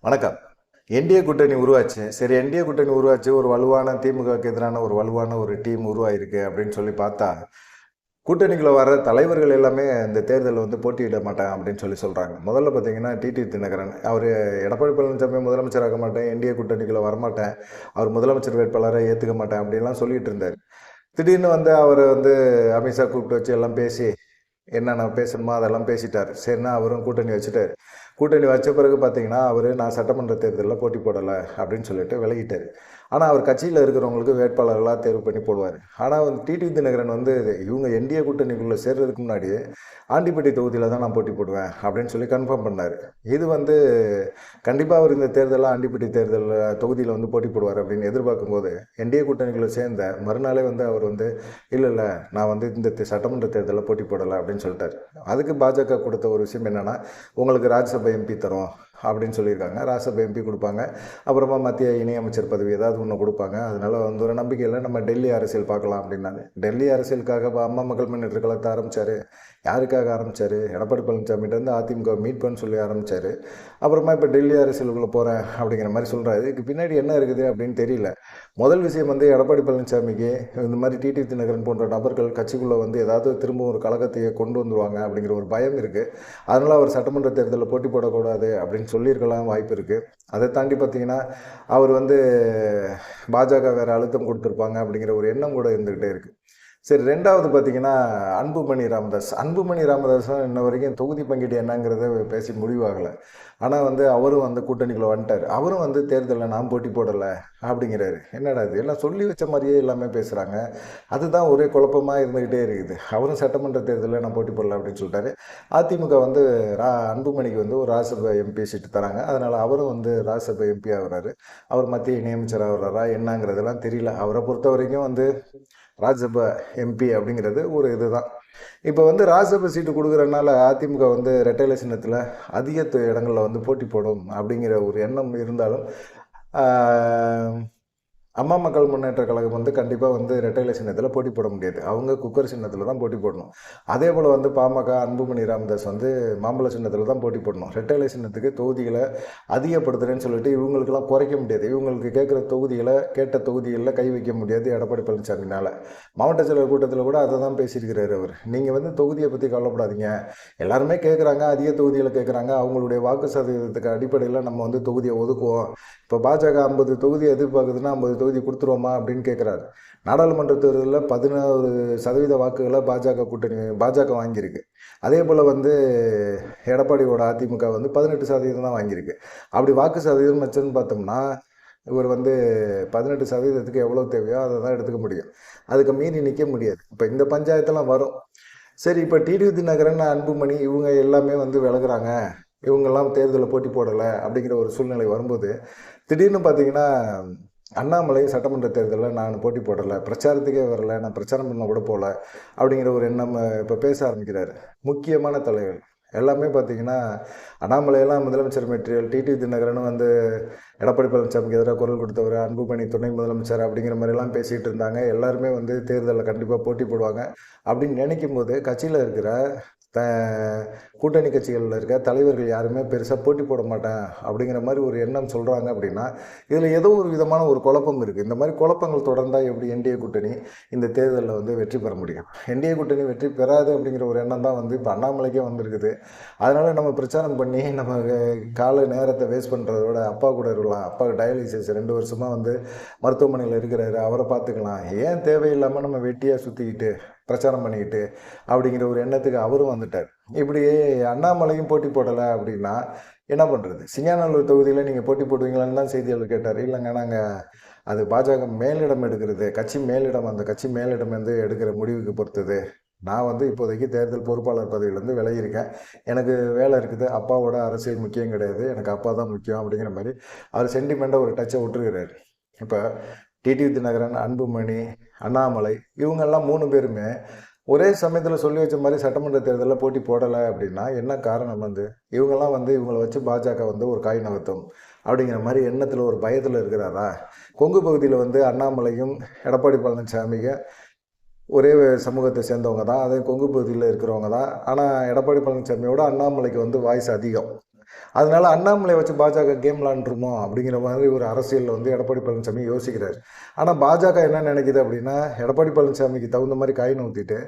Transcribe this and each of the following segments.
வணக்கம். என்டிஏ கூட்டணி உருவாச்சு. சரி, என்டிஏ கூட்டணி உருவாச்சு. ஒரு வலுவான திமுகவுக்கு எதிரான ஒரு வலுவான ஒரு டீம் உருவாயிருக்கு அப்படின்னு சொல்லி பார்த்தா, கூட்டணிக்குள்ள வர தலைவர்கள் எல்லாமே இந்த தேர்தலில் வந்து போட்டியிட மாட்டேன் அப்படின்னு சொல்றாங்க. முதல்ல பார்த்தீங்கன்னா டிடி தினகரன், அவர் எடப்பாடி பழனிசாமி முதலமைச்சராக மாட்டேன், என்டிஏ கூட்டணிக்குள்ள வரமாட்டேன், அவர் முதலமைச்சர் வேட்பாளரை ஏற்றுக்க மாட்டேன் அப்படின்லாம் சொல்லிட்டு இருந்தார். திடீர்னு வந்து அவர் வந்து அமித்ஷா கூப்பிட்டு வச்சு எல்லாம் பேசி என்னென்ன பேசணுமோ அதெல்லாம் பேசிட்டார். சரின்னா அவரும் கூட்டணி வச்சுட்டார். கூட்டணி வச்ச பிறகு பார்த்தீங்கன்னா, நான் சட்டமன்ற தேர்தலில் போட்டி போடலை அப்படின்னு சொல்லிட்டு விலகிட்டார். ஆனால் அவர் கட்சியில் இருக்கிறவங்களுக்கு வேட்பாளர்களாக தேர்வு பண்ணி போடுவார். ஆனால் வந்து டிடி தினகரன் வந்து இவங்க என்டிஏ கூட்டணிக்குள்ளே சேர்றதுக்கு முன்னாடியே ஆண்டிப்பட்டி தொகுதியில் தான் நான் போட்டி போடுவேன் அப்படின்னு சொல்லி கன்ஃபார்ம் பண்ணார். இது வந்து கண்டிப்பாக அவர் இந்த தேர்தலில் ஆண்டிப்பட்டி தேர்தலில் தொகுதியில் வந்து போட்டி போடுவார் அப்படின்னு எதிர்பார்க்கும்போது, என்டிஏ கூட்டணிக்குள்ளே சேர்ந்த மறுநாளே வந்து அவர் வந்து இல்லை நான் வந்து இந்த சட்டமன்ற தேர்தலில் போட்டி போடலை அப்படின்னு சொல்லிட்டார். அதுக்கு பாஜக கொடுத்த ஒரு விஷயம் என்னென்னா, உங்களுக்கு ராஜ்யசபா எம்பி தரோம் அப்படின்னு சொல்லியிருக்காங்க. ராஜ்யசபா எம்பி கொடுப்பாங்க, அப்புறமா மத்திய இணையமைச்சர் பதவி ஏதாவது ஒன்று கொடுப்பாங்க. அதனால் வந்து ஒரு நம்பிக்கையில் நம்ம டெல்லி அரசியல் பார்க்கலாம் அப்படின்னாங்க. டெல்லி அரசியலுக்காக அம்மா மக்கள் முன்னேற்ற கழகத்தை ஆரம்பித்தார். யாருக்காக ஆரம்பித்தார்? எடப்பாடி பழனிசாமிகிட்டேருந்து அதிமுக மீட் பண்ண சொல்லி ஆரம்பித்தார். அப்புறமா இப்போ டெல்லி அரசியலுக்குள்ளே போகிறேன் அப்படிங்கிற மாதிரி சொல்கிறாரு. இதுக்கு பின்னாடி என்ன இருக்குது அப்படின்னு தெரியல. முதல் விஷயம் வந்து எடப்பாடி பழனிசாமிக்கு இந்த மாதிரி டிடி தினகரன் போன்ற நபர்கள் கட்சிக்குள்ளே வந்து ஏதாவது திரும்ப ஒரு கழகத்தையே கொண்டு வந்துருவாங்க அப்படிங்கிற ஒரு பயம் இருக்குது. அதனால் அவர் சட்டமன்ற தேர்தலில் போட்டி போடக்கூடாது அப்படின்னு சொல்லியிருக்கலாம் வாய்ப்பு இருக்குது. அதை தாண்டி பார்த்தீங்கன்னா, அவர் வந்து பாஜக வேறு அழுத்தம் கொடுத்துருப்பாங்க அப்படிங்கிற ஒரு எண்ணம் கூட இருந்துக்கிட்டே இருக்குது. சரி, ரெண்டாவது பார்த்தீங்கன்னா அன்புமணி ராமதாஸும் இன்ன வரைக்கும் தொகுதி பங்கீடு என்னங்கிறத பேசி முடிவாகலை. ஆனால் வந்து அவரும் வந்து கூட்டணிக்குள்ளே வந்துட்டார். அவரும் வந்து தேர்தலில் நான் போட்டி போடலை அப்படிங்கிறாரு. என்னடா இது, எல்லாம் சொல்லி வச்ச மாதிரியே எல்லாமே பேசுகிறாங்க. அதுதான் ஒரே குழப்பமாக இருந்துக்கிட்டே இருக்குது. அவரும் சட்டமன்ற தேர்தலில் நான் போட்டி போடலை அப்படின்னு சொல்லிட்டாரு. அதிமுக வந்து அன்புமணிக்கு வந்து ஒரு ராஜ்யசபா எம்பி சீட்டு தராங்க. அதனால் அவரும் வந்து ராஜ்யசபா எம்பி ஆகிறாரு. அவர் மத்திய இணையமைச்சர் ஆகிறாரா என்னங்கிறதெல்லாம் தெரியல. அவரை பொறுத்த வரைக்கும் வந்து ராஜ்யசபா எம்பி அப்படிங்கிறது ஒரு இதுதான். இப்போ வந்து ராஜ்யசபா சீட்டு கொடுக்குறதுனால அதிமுக வந்து ரெட்டைலை சின்னத்தில் அதிக இடங்களில் வந்து போட்டி போடும் அப்படிங்கிற ஒரு எண்ணம் இருந்தாலும், அம்மா மக்கள் முன்னேற்ற கழகம் வந்து கண்டிப்பாக வந்து ரெட்டைலை சின்னத்தில் போட்டி போட முடியாது. அவங்க குக்கர் சின்னத்தில் தான் போட்டி போடணும். அதே போல் வந்து பாமக அன்புமணி ராமதாஸ் வந்து மாம்பழ சின்னத்தில் தான் போட்டி போடணும். ரெட்டைலை சின்னத்துக்கு தொகுதிகளை அதிகப்படுத்துகிறேன்னு சொல்லிட்டு இவங்களுக்கெல்லாம் குறைக்க முடியாது. இவங்களுக்கு கேட்குற கேட்ட தொகுதிகளில் கை வைக்க முடியாது எடப்பாடி பழனிசாமினால். மாவட்ட செயலர் கூட்டத்தில் கூட அதை தான் பேசியிருக்கிறார் அவர். நீங்கள் வந்து தொகுதியை பற்றி கவலைப்படாதீங்க, எல்லாருமே கேட்குறாங்க, அதிக தொகுதிகளை கேட்குறாங்க, அவங்களுடைய வாக்கு சதவீதத்துக்கு அடிப்படையில் நம்ம வந்து தொகுதியை ஒதுக்குவோம். இப்போ பாஜக 50 தொகுதி எதிர்பார்க்குதுன்னா 50 தொகுதி கொடுத்துருவோமா அப்படின்னு கேட்குறாரு. நாடாளுமன்ற தேர்தலில் 16% வாக்குகளை பாஜக வாங்கியிருக்கு. அதே போல் வந்து எடப்பாடியோட அதிமுக வந்து 18% தான் வாங்கியிருக்கு. அப்படி வாக்கு சதவீதம் வச்சுன்னு பார்த்தோம்னா, இவர் வந்து 18%க்கு எவ்வளோ தேவையோ அதை தான் எடுத்துக்க முடியும். அதுக்கு மீறி நிற்க முடியாது. இப்போ இந்த பஞ்சாயத்தெல்லாம் வரும். சரி, இப்போ டிடி தினகரன், அன்புமணி இவங்க எல்லாமே வந்து விலகுறாங்க, இவங்கெல்லாம் தேர்தலில் போட்டி போடலை அப்படிங்கிற ஒரு சூழ்நிலை வரும்போது, திடீர்னு பார்த்தீங்கன்னா அண்ணாமலை சட்டமன்ற தேர்தலில் நான் போட்டி போடலை, பிரச்சாரத்துக்கே வரலை, நான் பிரச்சாரம் பண்ண கூட போகல அப்படிங்கிற ஒரு எண்ணம் இப்போ பேச ஆரம்பிக்கிறார். முக்கியமான தலைவர் எல்லாமே பார்த்தீங்கன்னா, அண்ணாமலையெல்லாம் முதலமைச்சர் மெட்டீரியல், டிடி தினகரனும் வந்து எடப்பாடி பழனிசாமிக்கு எதிராக குரல் கொடுத்தவர், அன்புமணி துணை முதலமைச்சர் அப்படிங்கிற மாதிரிலாம் பேசிகிட்டு இருந்தாங்க. எல்லாருமே வந்து தேர்தலில் கண்டிப்பாக போட்டி போடுவாங்க அப்படின்னு நினைக்கும் போது, கட்சியில் இருக்கிற கூட்டணி கட்சிகளில் இருக்க தலைவர்கள் யாருமே பெருசாக போட்டி போட மாட்டேன் அப்படிங்கிற மாதிரி ஒரு எண்ணம் சொல்கிறாங்க. அப்படின்னா இதில் ஏதோ ஒரு விதமான ஒரு குழப்பம் இருக்குது. இந்த மாதிரி குழப்பங்கள் தொடர்ந்தால் எப்படி என்டிஏ கூட்டணி இந்த தேர்தலில் வந்து வெற்றி பெற முடியும்? என்டிஏ கூட்டணி வெற்றி பெறாது அப்படிங்கிற ஒரு எண்ணம் தான் வந்து இப்போ அண்ணாமலைக்கே வந்திருக்குது. அதனால் நம்ம பிரச்சாரம் பண்ணி நம்ம கால நேரத்தை வேஸ்ட் பண்ணுறதோட அப்பா கூட இருக்கலாம். அப்பாவுக்கு டயாலிசிஸ் 2 வருஷமாக வந்து மருத்துவமனையில் இருக்கிறாரு, அவரை பார்த்துக்கலாம். ஏன் தேவையில்லாமல் நம்ம வெட்டியாக சுற்றிக்கிட்டு பிரச்சாரம் பண்ணிக்கிட்டு அப்படிங்கிற ஒரு எண்ணத்துக்கு அவரும் வந்துட்டார். இப்படி அண்ணாமலையும் போட்டி போடலை அப்படின்னா என்ன பண்ணுறது? சிங்காநல்லூர் தொகுதியில் நீங்கள் போட்டி போடுவீங்களான்னு தான் செய்தியாளர் கேட்டார். இல்லைங்க, நாங்கள் அது பாஜக மேலிடம் எடுக்கிறது, கட்சி மேலிடம், அந்த கட்சி மேலிடம் வந்து எடுக்கிற முடிவுக்கு பொறுத்தது. நான் வந்து இப்போதைக்கு தேர்தல் பொறுப்பாளர் பதவியிலேருந்து விலகியிருக்கேன், எனக்கு வேலை இருக்குது, அப்பாவோட அரசியல் முக்கியம் கிடையாது, எனக்கு அப்பா தான் முக்கியம் அப்படிங்கிற மாதிரி அவர் சென்டிமெண்ட்டாக ஒரு டச்சை விட்டுருக்கிறார். இப்போ டிடி தினகரன், அன்புமணி, அண்ணாமலை இவங்கெல்லாம் 3 பேருமே ஒரே சமயத்தில் சொல்லி வச்ச மாதிரி சட்டமன்ற தேர்தலில் போட்டி போடலை அப்படின்னா என்ன காரணம்? வந்து இவங்கெல்லாம் வந்து இவங்களை வச்சு பாஜக வந்து ஒரு காய் நகர்த்தும் அப்படிங்கிற மாதிரி எண்ணத்தில் ஒரு பயத்தில் இருக்கிறாரா? கொங்கு பகுதியில் வந்து அண்ணாமலையும் எடப்பாடி பழனிசாமிக்கு ஒரே சமூகத்தை சேர்ந்தவங்க தான், அதே கொங்கு பகுதியில் இருக்கிறவங்க தான். ஆனால் எடப்பாடி பழனிசாமியோட அண்ணாமலைக்கு வந்து வாய்ஸ் அதிகம். அதனால அண்ணாமலையை வச்சு பாஜக கேம் விளாண்டுருமோ அப்படிங்கிற மாதிரி ஒரு அரசியலில் வந்து எடப்பாடி பழனிசாமி யோசிக்கிறார். ஆனால் பாஜக என்ன நினைக்குது அப்படின்னா, எடப்பாடி பழனிசாமிக்கு தகுந்த மாதிரி காயின் ஊற்றிட்டு,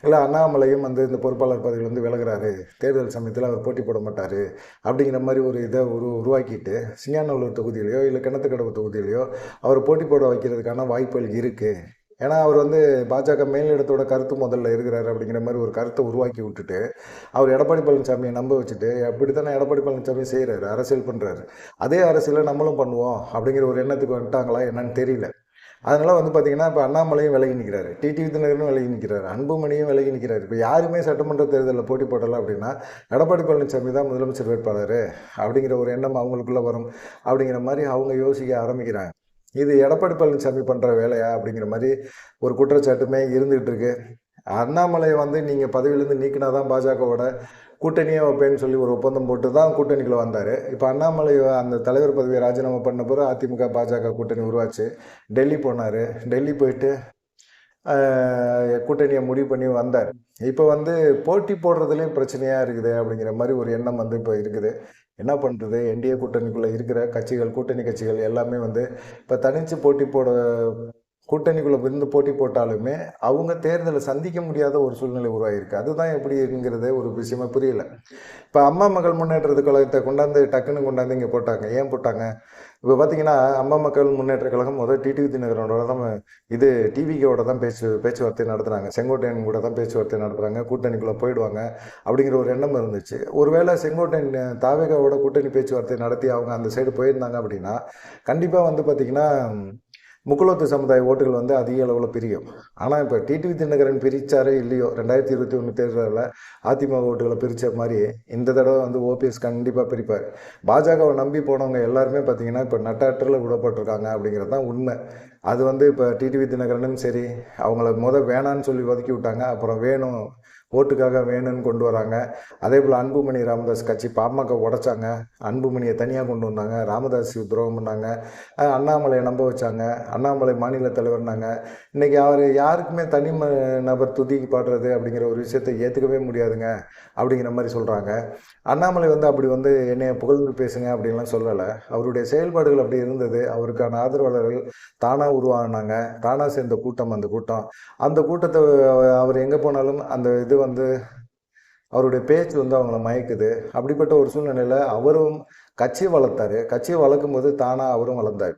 இல்லை அண்ணாமலையும் வந்து இந்த பொறுப்பாளர் பதவியில் வந்து விலகிறாரு, தேர்தல் சமயத்தில் அவர் போட்டி போட மாட்டார் அப்படிங்கிற மாதிரி ஒரு இதை உருவாக்கிட்டு சிங்காநல்லூர் தொகுதியிலையோ இல்லை கிணத்துக்கடவு தொகுதியிலையோ அவர் போட்டி போட வைக்கிறதுக்கான வாய்ப்புகள் இருக்குது. ஏன்னா அவர் வந்து பாஜக மேலிடத்தோட கருத்து முதல்ல இருக்கிறாரு அப்படிங்கிற மாதிரி ஒரு கருத்தை உருவாக்கி விட்டுட்டு அவர் எடப்பாடி பழனிசாமியை நம்ப வச்சுட்டு அப்படித்தானே எடப்பாடி பழனிசாமி செய்கிறாரு, அரசியல் பண்ணுறாரு. அதே அரசியலை நம்மளும் பண்ணுவோம் அப்படிங்கிற ஒரு எண்ணத்துக்கு வந்துட்டாங்களா என்னன்னு தெரியல. அதனால் வந்து பார்த்திங்கன்னா இப்போ அண்ணாமலையும் விலகி நிற்கிறாரு, டிடிவி தினகரனும் விலகி நிற்கிறாரு, அன்புமணியும் விலகி நிற்கிறாரு. இப்போ யாருமே சட்டமன்ற தேர்தலில் போட்டி போடலை அப்படின்னா எடப்பாடி பழனிசாமி தான் முதலமைச்சர் வேட்பாளர் அப்படிங்கிற ஒரு எண்ணம் அவங்களுக்குள்ளே வரும். அப்படிங்கிற மாதிரி அவங்க யோசிக்க ஆரம்பிக்கிறாங்க. இது எடப்பாடி பழனிசாமி பண்ணுற வேலையா அப்படிங்கிற மாதிரி ஒரு குற்றச்சாட்டுமே இருந்துகிட்டு இருக்கு. அண்ணாமலை வந்து நீங்கள் பதவியிலேருந்து நீக்கினா தான் பாஜகவோட கூட்டணியே வைப்பேன்னு சொல்லி ஒரு ஒப்பந்தம் போட்டு தான் கூட்டணிக்குள்ளே வந்தார். இப்போ அண்ணாமலை அந்த தலைவர் பதவியை ராஜினாமா பண்ண பிறகு அதிமுக பாஜக கூட்டணி உருவாச்சு. டெல்லி போனார். டெல்லி போயிட்டு கூட்டணியை முடிவு பண்ணி வந்தார். இப்போ வந்து போட்டி போடுறதுலேயும் பிரச்சனையாக இருக்குது அப்படிங்கிற மாதிரி ஒரு எண்ணம் வந்து இப்போ இருக்குது. என்ன பண்ணுறது, என்டிஏ கூட்டணிக்குள்ளே இருக்கிற கட்சிகள், கூட்டணி கட்சிகள் எல்லாமே வந்து இப்போ தனித்து போட்டி போட கூட்டணிக்குள்ளே இருந்து போட்டி போட்டாலுமே அவங்க தேர்தலை சந்திக்க முடியாத ஒரு சூழ்நிலை உருவாகிருக்கு. அதுதான் எப்படிங்கிறதே ஒரு விஷயமா புரியல. இப்போ அம்மா மகள் முன்னேற்ற கழகத்தை கொண்டாந்து டக்குன்னு கொண்டாந்து இங்கே போட்டாங்க. ஏன் போட்டாங்க? இப்போ பார்த்தீங்கன்னா அம்மா மக்கள் முன்னேற்ற கழகம் முதல் டிடிவி தினகரனோட தான் இது டிவிக்கோட தான் பேச்சுவார்த்தை நடத்துகிறாங்க. செங்கோட்டையன் கூட தான் பேச்சுவார்த்தை நடத்துகிறாங்க. கூட்டணிக்குள்ளே போயிடுவாங்க அப்படிங்கிற ஒரு எண்ணம் இருந்துச்சு. ஒருவேளை செங்கோட்டையன் தாவேகாவோட கூட்டணி பேச்சுவார்த்தை நடத்தி அவங்க அந்த சைடு போயிருந்தாங்க அப்படின்னா கண்டிப்பாக வந்து பார்த்திங்கன்னா முக்குளத்து சமுதாய ஓட்டுகள் வந்து அதிக அளவில் பிரியும். ஆனால் இப்போ டிடிவி தினகரன் பிரித்தாரே இல்லையோ 2021 தேர்தலில் அதிமுக ஓட்டுகளை பிரித்த மாதிரி இந்த தடவை வந்து ஓபிஎஸ் கண்டிப்பாக பிரிப்பார். பாஜகவை நம்பி போனவங்க எல்லாருமே பார்த்திங்கன்னா இப்போ நட்டாற்றில் விடப்பட்டிருக்காங்க அப்படிங்கிறது தான் உண்மை. அது வந்து இப்போ டிடிவி தினகரனும் சரி, அவங்கள வேணான்னு சொல்லி ஒதுக்கி விட்டாங்க. அப்புறம் வேணும், ஓட்டுக்காக வேணும்னு கொண்டு வராங்க. அதே போல் அன்புமணி ராமதாஸ் கட்சி பாமக உடைச்சாங்க, அன்புமணியை தனியாக கொண்டு வந்தாங்க, ராமதாஸ் துரோகம் பண்ணாங்க, அண்ணாமலையை நம்ப வச்சாங்க, அண்ணாமலை மாநில தலைவர்னாங்க. இன்றைக்கி அவர் யாருக்குமே தனி நபர் துதிக்கு பாடுறது அப்படிங்கிற ஒரு விஷயத்தை ஏற்றுக்கவே முடியாதுங்க அப்படிங்கிற மாதிரி சொல்கிறாங்க. அண்ணாமலை வந்து அப்படி வந்து என்னைய புகழ்ந்து பேசுங்க அப்படின்லாம் சொல்லலை. அவருடைய செயல்பாடுகள் அப்படி இருந்தது. அவருக்கான ஆதரவாளர்கள் தானாக உருவாகினாங்க, தானாக சேர்ந்த கூட்டம் அந்த கூட்டத்தை அவர் எங்கே போனாலும் அந்த இது வந்து அவருடைய பேச்சு வந்து அவங்கள மயக்குது. அப்படிப்பட்ட ஒரு சூழ்நிலையில் அவரும் கட்சியை வளர்த்தாரு. கட்சியை வளர்க்கும் போது தானாக அவரும் வளர்ந்தார்.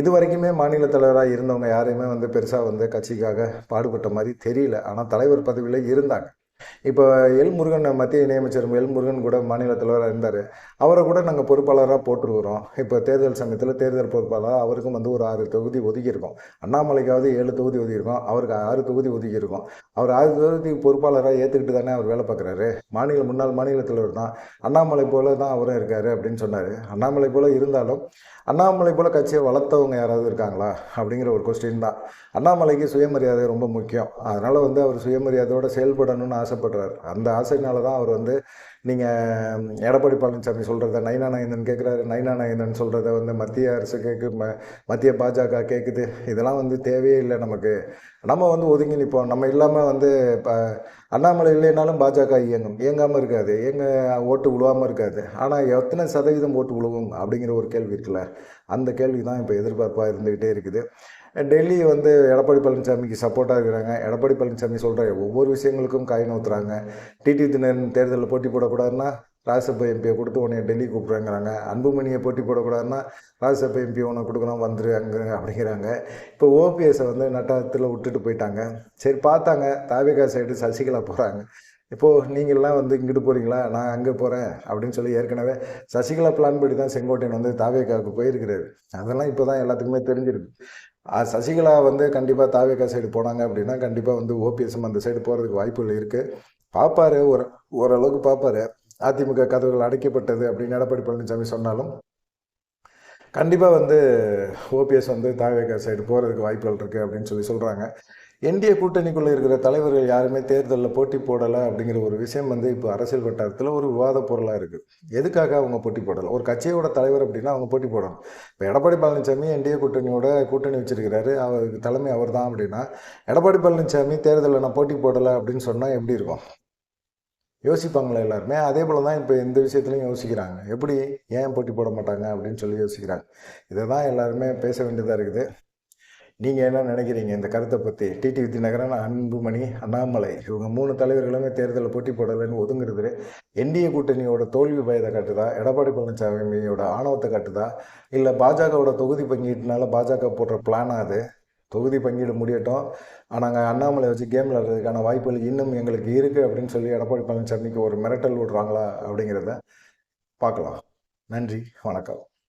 இது வரைக்குமே மாநில தலைவராக இருந்தவங்க யாரையுமே வந்து பெருசாக வந்து கட்சிக்காக பாடுபட்ட மாதிரி தெரியல. ஆனால் தலைவர் பதவியில் இருந்தாங்க. இப்போ முருகன் மத்திய இணையமைச்சர் முருகன் கூட மாநில தலைவராக இருந்தார். அவரை கூட நாங்கள் பொறுப்பாளராக போட்டுருக்குறோம். இப்போ தேர்தல் சமயத்தில் தேர்தல் பொறுப்பாளர் அவருக்கும் வந்து ஒரு 6 தொகுதி ஒதுக்கியிருக்கோம். அண்ணாமலைக்காவது 7 தொகுதி ஒதுக்கியிருக்கோம், அவருக்கு 6 தொகுதி ஒதுக்கியிருக்கோம். அவர் 6 தொகுதி பொறுப்பாளராக ஏற்றுக்கிட்டு தானே அவர் வேலை பார்க்குறாரு. முன்னாள் மாநில தலைவர் தான். அண்ணாமலை போல தான் அவரும் இருக்கார் அப்படின்னு சொன்னார். அண்ணாமலை போல இருந்தாலும் அண்ணாமலை போல் கட்சியை வளர்த்தவங்க யாராவது இருக்காங்களா அப்படிங்கிற ஒரு கொஸ்டின் தான். அண்ணாமலைக்கு சுயமரியாதை ரொம்ப முக்கியம். அதனால் வந்து அவர் சுயமரியாதையோடு செயல்படணும்னு ஆசைப்படுறார். அந்த ஆசைனால தான் அவர் வந்து நீங்கள் எடப்பாடி பழனிசாமி சொல்கிறத நைனா நாயந்தன் கேட்குறாரு, நைனா நாயந்தன் சொல்கிறத வந்து மத்திய அரசு மத்திய பாஜக கேட்குது. இதெல்லாம் வந்து தேவையே இல்லை நமக்கு. நம்ம வந்து ஒதுங்கி நிற்போம். நம்ம இல்லாமல் வந்து இப்போ அண்ணாமலை இல்லைனாலும் பாஜக இயங்காமல் இருக்காது, ஓட்டு விழுவாமல் இருக்காது. ஆனால் எத்தனை சதவீதம் ஓட்டு விழுவும் அப்படிங்கிற ஒரு கேள்வி இருக்குல்ல, அந்த கேள்வி தான் இப்போ எதிர்பார்ப்பாக இருந்துக்கிட்டே இருக்குது. டெல்லி வந்து எடப்பாடி பழனிசாமிக்கு சப்போர்ட்டாக இருக்கிறாங்க. எடப்பாடி பழனிசாமி சொல்கிற ஒவ்வொரு விஷயங்களுக்கும் காய் ஊற்றுறாங்க. டிடிவி தினகரன் தேர்தலில் போட்டி போடக்கூடாதுன்னா ராஜ்யசபா எம்பியை கொடுத்து உன்னை டெல்லி கூப்பிட்றாங்கிறாங்க. அன்புமணியை போட்டி போடக்கூடாதுன்னா ராஜ்யசபா எம்பி உன்னை கொடுக்கணும் வந்துரு அங்கே அப்படிங்கிறாங்க. இப்போ ஓபிஎஸை வந்து நட்டத்தில் விட்டுட்டு போயிட்டாங்க. சரி பார்த்தாங்க, தாவேகா சைடு சசிகலா போகிறாங்க. இப்போது நீங்கள்லாம் வந்து இங்கிட்டு போகிறீங்களா, நான் அங்கே போகிறேன் அப்படின்னு சொல்லி ஏற்கனவே சசிகலா பிளான் படி தான் செங்கோட்டையன் வந்து தாவேகாவுக்கு போயிருக்கிறாரு. அதெல்லாம் இப்போ தான் எல்லாத்துக்குமே தெரிஞ்சிருக்கு. சசிகலா வந்து கண்டிப்பாக தாவேகா சைடு போனாங்க அப்படின்னா கண்டிப்பாக வந்து ஓபிஎஸ்எம் அந்த சைடு போகிறதுக்கு வாய்ப்புகள் இருக்குது. பார்ப்பார், ஓரளவுக்கு பார்ப்பார். அதிமுக கதவுகள் அடைக்கப்பட்டது அப்படின்னு எடப்பாடி பழனிசாமி சொன்னாலும் கண்டிப்பாக வந்து ஓபிஎஸ் வந்து தாவேகா சைடு போகிறதுக்கு வாய்ப்புகள் இருக்குது அப்படின்னு சொல்லி சொல்கிறாங்க. என்டிஏ கூட்டணிக்குள்ளே இருக்கிற தலைவர்கள் யாருமே தேர்தலில் போட்டி போடலை அப்படிங்கிற ஒரு விஷயம் வந்து இப்போ அரசியல் வட்டாரத்தில் ஒரு விவாத பொருளாக இருக்குது. எதுக்காக அவங்க போட்டி போடலை? ஒரு கட்சியோட தலைவர் அப்படின்னா அவங்க போட்டி போடணும். இப்போ எடப்பாடி பழனிசாமி என்டிஏ கூட்டணி வச்சிருக்கிறாரு, அவருக்கு தலைமை அவர் தான் அப்படின்னா எடப்பாடி பழனிசாமி தேர்தலில் நான் போட்டி போடலை அப்படின்னு சொன்னால் எப்படி இருக்கும்? யோசிப்பாங்களே எல்லாருமே. அதே போல் தான் இப்போ இந்த விஷயத்துலையும் யோசிக்கிறாங்க. எப்படி ஏன் போட்டி போட மாட்டாங்க அப்படின்னு சொல்லி யோசிக்கிறாங்க. இதை தான் எல்லாருமே பேச வேண்டியதாக இருக்குது. நீங்கள் என்ன நினைக்கிறீங்க இந்த கருத்தை பற்றி? டிடிவி தினகரன், அன்புமணி, அண்ணாமலை இவங்க 3 தலைவர்களுமே தேர்தலில் போட்டி போடலைன்னு ஒதுங்குறது என்டிஏ கூட்டணியோட தோல்வி பயத்தை காட்டுதா, எடப்பாடி பழனிசாமியோட ஆணவத்தை காட்டுதா, இல்லை பாஜகவோட தொகுதி பங்கீட்டுனால பாஜக போடுற பிளானா அது? தொகுதி பங்கீடு முடியட்டும், நாங்கள் அண்ணாமலை வச்சு கேம் விளையாடுறதுக்கான வாய்ப்புகள் இன்னும் எங்களுக்கு இருக்குது அப்படின்னு சொல்லி எடப்பாடி பழனிசாமிக்கு ஒரு மிரட்டல் விடுறாங்களா அப்படிங்கிறத பார்க்கலாம். நன்றி, வணக்கம்.